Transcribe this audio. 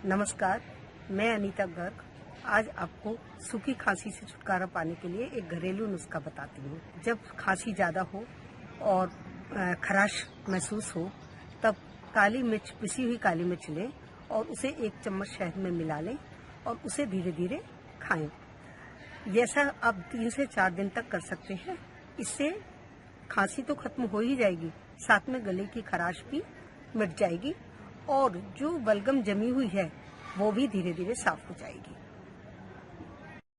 नमस्कार, मैं अनीता गर्ग आज आपको सूखी खांसी से छुटकारा पाने के लिए एक घरेलू नुस्खा बताती हूँ। जब खांसी ज़्यादा हो और खराश महसूस हो तब काली मिर्च, पिसी हुई काली मिर्च लें और उसे 1 चम्मच शहद में मिला लें और उसे धीरे धीरे खाएं। जैसा आप 3 से 4 दिन तक कर सकते हैं। इससे खांसी तो खत्म हो ही जाएगी, साथ में गले की खराश भी मिट जाएगी और जो बलगम जमी हुई है वो भी धीरे धीरे साफ हो जाएगी।